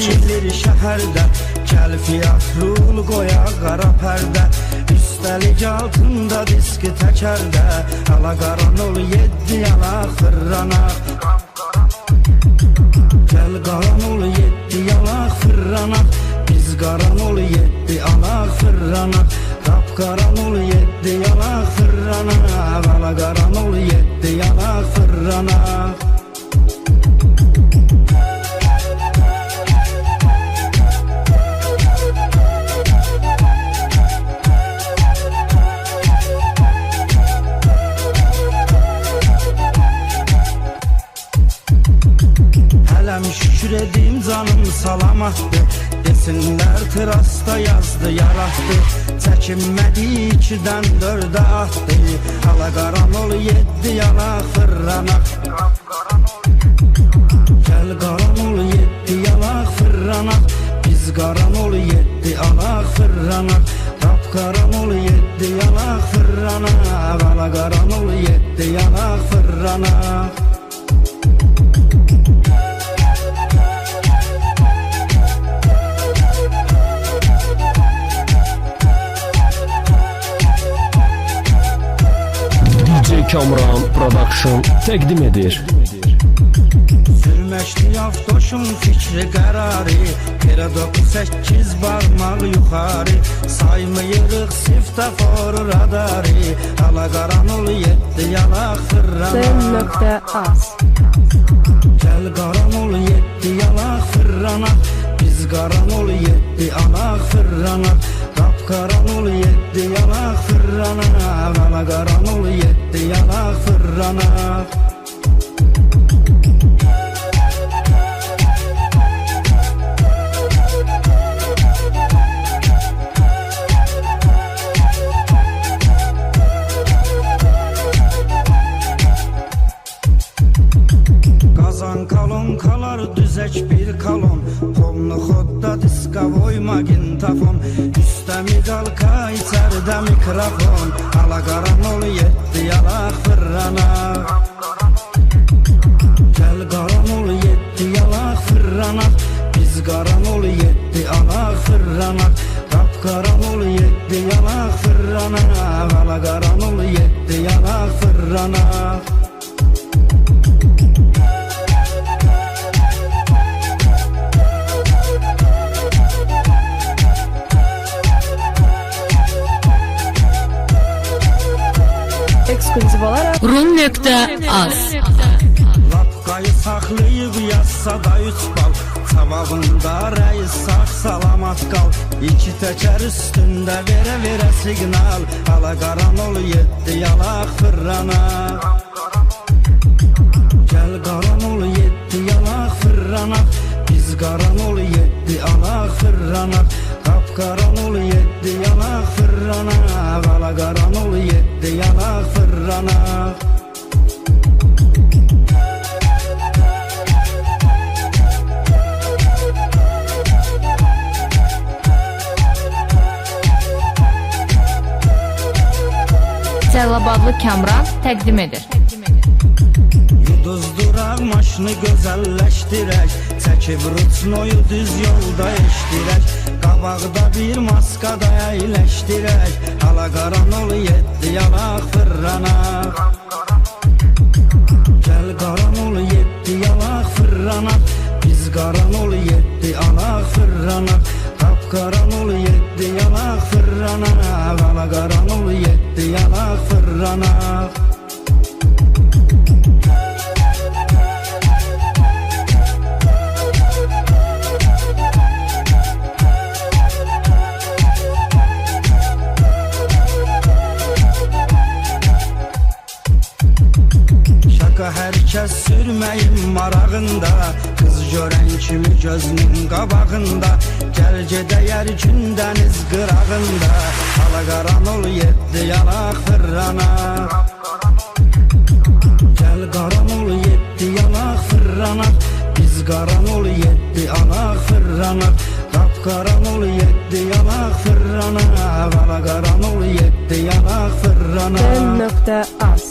Seçilir şəhərdə, gəl fiyat rul qoya qara pərdə. Üstəlik altında diski təkərdə, ala qaran ol 7 yanaq fırranaq. Gəl qaran ol 7 yanaq fırranaq, biz qaran ol 7 yanaq fırranaq. Qap qaran ol 7 yanaq fırranaq, ala qaran ol 7 yanaq fırranaq. Hələm şükür edim canım salamatdır, desinlər trasta yazdı yaratdı. Çəkinmədi 2-dən 4-ə atdı, ala qaran ol 7 yanaq fırranaq. Gəl qaran ol 7 yanaq fırranaq, biz qaran ol 7 yanaq fırranaq. Qap qaran ol 7 yanaq fırranaq, ala qaran ol 7 yanaq fırranaq. Kamran Production təqdim edir. Sürməkli avtoşun fikri qərarı, Kera 98 barmaq yuxarı. Saymıyırıq siftafor radarı, ala qaran ol 7 yanaq fırranaq. Gəl qaran ol 7 yanaq fırranaq, biz qaran ol 7 yanaq fırranaq. Qap qaran ol 7 yanaq fırranaq, ala qaran ol 7 yanaq fırranaq. Qazan kalonkalar düzək bir kalon, Pomlu xodda diskavoy magintafon. Üstə midalka, içəridə mikrofon, ala qaran ol 7 yanaq fırranaq. Gəl qaran ol 7 yanaq fırranaq, biz qaran ol 7 yanaq fırranaq. Qap qaran ol 7 yanaq fırranaq, ala qaran ol 7 yanaq fırranaq. Ekskluziv olaraq Rum.az Lapqayı saxlayıb yazsa da 3 bal, cavabında rəis sağ salamat qal. 2 təkər üstündə verə siqnal, ala qaran ol 7 yanaq fırranaq. Gəl qaran ol 7 yanaq fırranaq, biz qaran ol 7 yanaq fırranaq. Qap qaran ol 7 yanaq fırranaq, ala qaran ol 7 yanaq fırranaq. Cəlilabadlı Kamran təqdim edir. Yuduzduraq maşını gözəlləşdirək, çəkib ruçnoyu düz yolda eşdirək. Qabaqda bir maskada əyləşdirək, ala qaran ol 7 yanaq fırranaq. Gəl qaran ol 7 yanaq fırranaq, biz qaran ol 7 yanaq fırranaq. Qap qaran ol 7 yanaq fırranaq, ala qaran ol 7 yanaq fırranaq. Hər kəs sürməyin marağında, qız görən kimi gözünün qabağında. Gəl gedəyər gündəniz qırağında, ala qaran ol 7 yanaq fırranaq. Gəl qaran ol 7 yanaq fırranaq, biz qaran ol 7 yanaq fırranaq. Qap qaran ol 7 yanaq fırranaq, ala qaran ol 7 yanaq fırranaq. Rum.az